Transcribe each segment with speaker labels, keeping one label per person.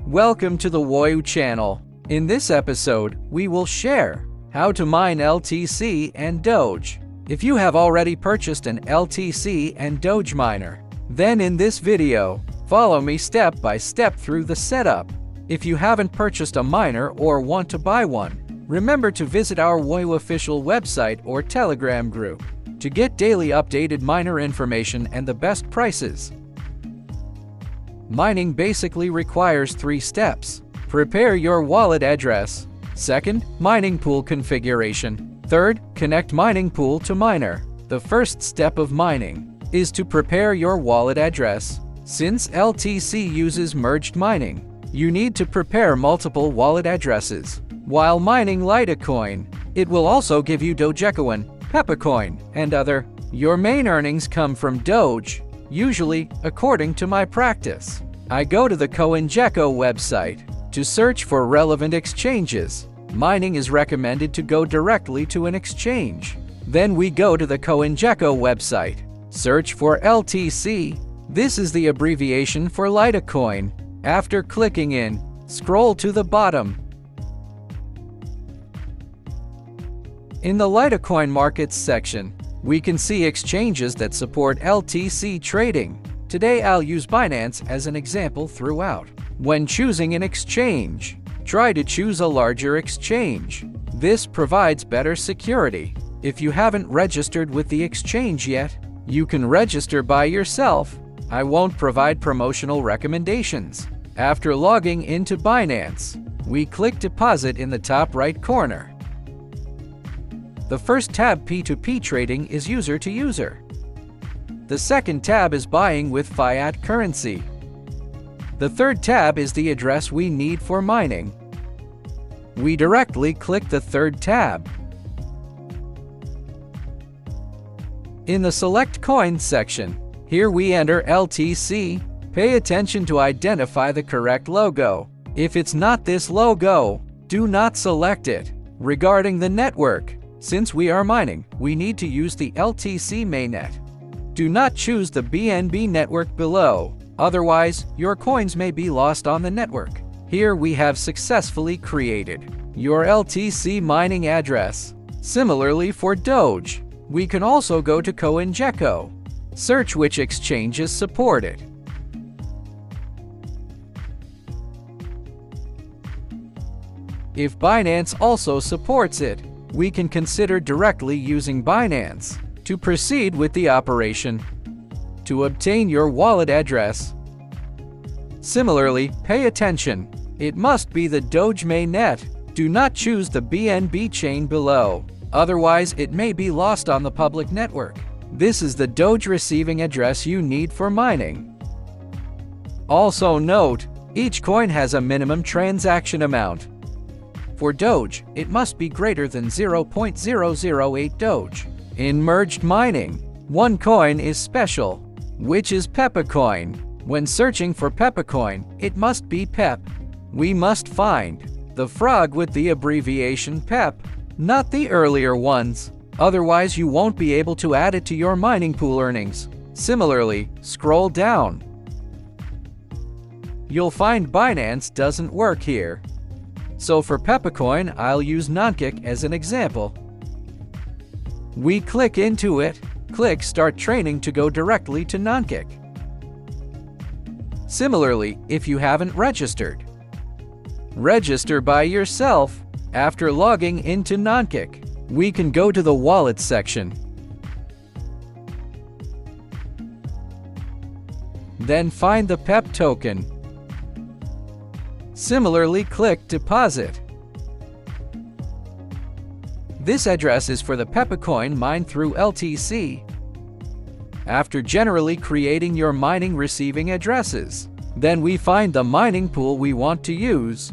Speaker 1: Welcome to the WOYU channel. In this episode, we will share how to mine LTC and Doge. If you have already purchased an LTC and Doge miner, then in this video, follow me step by step through the setup. If you haven't purchased a miner or want to buy one, remember to visit our WOYU official website or Telegram group to get daily updated miner information and the best prices. Mining basically requires 3 steps. Prepare your wallet address. Second, mining pool configuration. Third, connect mining pool to miner. The first step of mining is to prepare your wallet address. Since LTC uses merged mining, you need to prepare multiple wallet addresses. While mining Litecoin, it will also give you Dogecoin, pepecoin, and other. Your main earnings come from Doge. Usually, according to my practice, I go to the CoinGecko website to search for relevant exchanges. Mining is recommended to go directly to an exchange. Then we go to the CoinGecko website, search for LTC. This is the abbreviation for Litecoin. After clicking in, scroll to the bottom. In the Litecoin markets section, we can see exchanges that support LTC trading. Today I'll use Binance as an example throughout. When choosing an exchange, try to choose a larger exchange. This provides better security. If you haven't registered with the exchange yet, you can register by yourself. I won't provide promotional recommendations. After logging into Binance, we click Deposit in the top right corner. The first tab, P2P trading, is user to user. The second tab is buying with fiat currency. The third tab is the address we need for mining. We directly click the third tab. In the Select Coins section, here we enter LTC. Pay attention to identify the correct logo. If it's not this logo, do not select it. Regarding the network, since we are mining, we need to use the LTC mainnet. Do not choose the BNB network below, otherwise your coins may be lost on the network. Here we have successfully created your LTC mining address. Similarly for Doge, we can also go to CoinGecko, search which exchanges support it. If Binance also supports it, we can consider directly using Binance to proceed with the operation. To obtain your wallet address, similarly, pay attention. It must be the Doge mainnet. Do not choose the BNB chain below, otherwise it may be lost on the public network. This is the Doge receiving address you need for mining. Also note, each coin has a minimum transaction amount. For Doge, it must be greater than 0.008 Doge. In merged mining, one coin is special, which is pepecoin. When searching for pepecoin, it must be PEP. We must find the frog with the abbreviation PEP, not the earlier ones. Otherwise you won't be able to add it to your mining pool earnings. Similarly, scroll down. You'll find Binance doesn't work here. So for pepecoin, I'll use Nonkik as an example. We click into it, click Start Training to go directly to Nonkik. Similarly, if you haven't registered, register by yourself. After logging into Nonkik, we can go to the Wallet section. Then find the PEP token. Similarly, click Deposit. This address is for the pepecoin mined through LTC. After generally creating your mining receiving addresses, then we find the mining pool we want to use.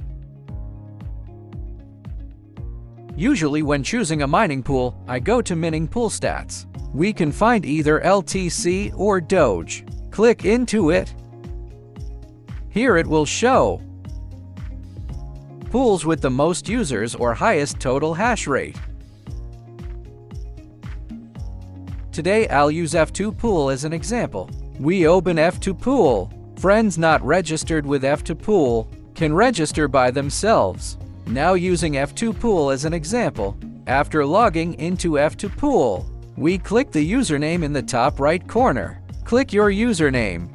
Speaker 1: Usually when choosing a mining pool, I go to Mining Pool Stats. We can find either LTC or Doge. Click into it. Here it will show pools with the most users or highest total hash rate. Today I'll use F2 Pool as an example. We open F2 Pool. Friends not registered with F2 Pool, can register by themselves. Now using F2 Pool as an example, after logging into F2 Pool, we click the username in the top right corner. Click your username.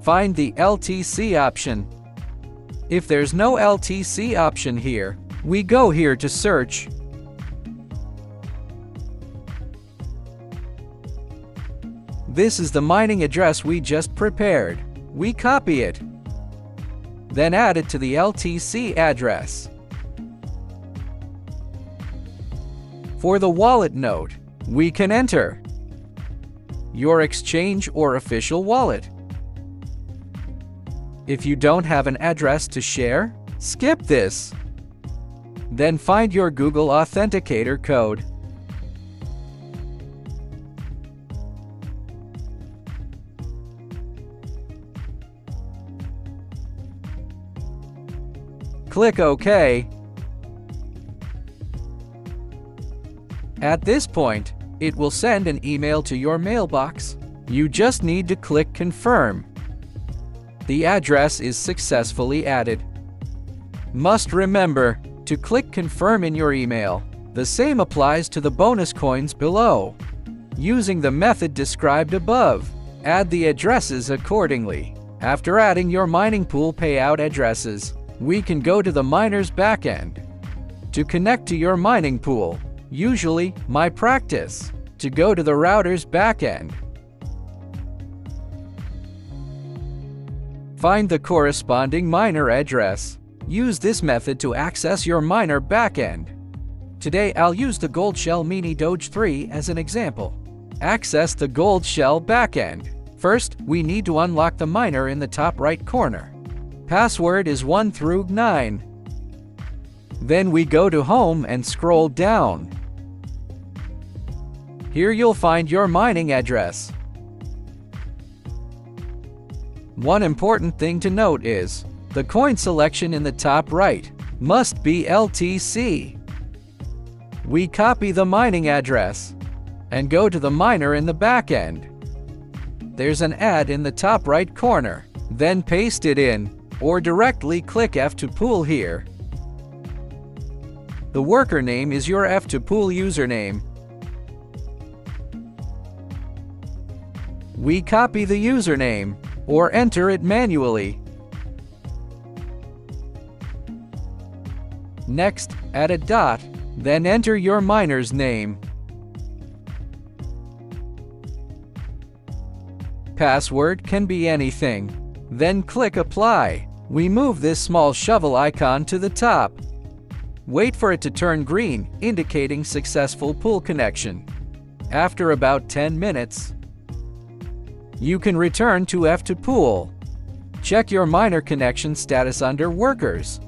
Speaker 1: Find the LTC option. If there's no LTC option here, we go here to search. This is the mining address we just prepared. We copy it, then add it to the LTC address. For the wallet node, we can enter your exchange or official wallet. If you don't have an address to share, skip this. Then find your Google Authenticator code. Click OK. At this point, it will send an email to your mailbox. You just need to click Confirm. The address is successfully added. Must remember to click Confirm in your email. The same applies to the bonus coins below. Using the method described above, add the addresses accordingly. After adding your mining pool payout addresses, we can go to the miner's backend. To connect to your mining pool, usually my practice, to go to the router's backend. Find the corresponding miner address. Use this method to access your miner backend. Today I'll use the Goldshell Mini Doge 3 as an example. Access the Goldshell backend. First, we need to unlock the miner in the top right corner. Password is 1 through 9. Then we go to Home and scroll down. Here you'll find your mining address. One important thing to note is, the coin selection in the top right must be LTC. We copy the mining address and go to the miner in the back end. There's an ad in the top right corner, then paste it in, or directly click F2 Pool here. The worker name is your F2 Pool username. We copy the username, or enter it manually. Next, add a dot, then enter your miner's name. Password can be anything. Then click Apply. We move this small shovel icon to the top. Wait for it to turn green, indicating successful pool connection. After about 10 minutes, you can return to F2 Pool. Check your miner connection status under Workers.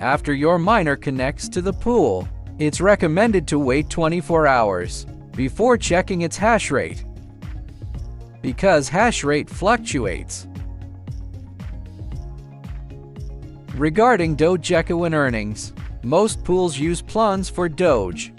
Speaker 1: After your miner connects to the pool, it's recommended to wait 24 hours before checking its hash rate, because hash rate fluctuates. Regarding Dogecoin earnings, most pools use plans for Doge.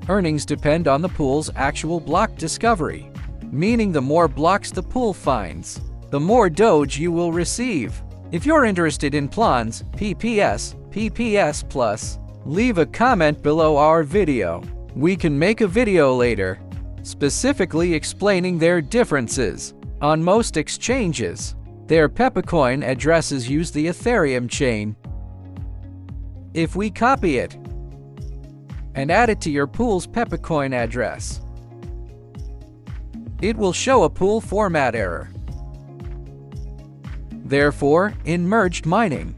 Speaker 1: Earnings depend on the pool's actual block discovery, meaning the more blocks the pool finds, the more Doge you will receive. If you're interested in plans, PPS Plus, leave a comment below our video. We can make a video later, specifically explaining their differences. On most exchanges, their pepecoin addresses use the Ethereum chain. If we copy it and add it to your pool's pepecoin address, it will show a pool format error. Therefore, in merged mining,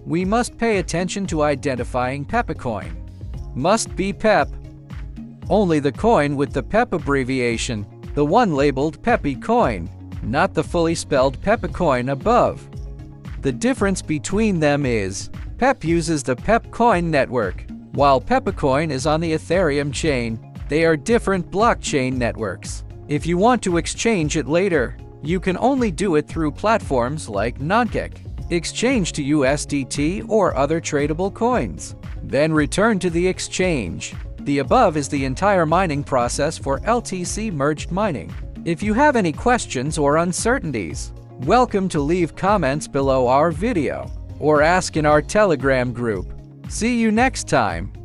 Speaker 1: we must pay attention to identifying pepecoin. Must be PEP. Only the coin with the PEP abbreviation, the one labeled pepecoin, not the fully spelled pepecoin above. The difference between them is, PEP uses the pepecoin network, while pepecoin is on the Ethereum chain. They are different blockchain networks. If you want to exchange it later, you can only do it through platforms like Nonkick. Exchange to USDT or other tradable coins. Then return to the exchange. The above is the entire mining process for LTC merged mining. If you have any questions or uncertainties, Welcome to leave comments below our video or ask in our Telegram group. See you next time.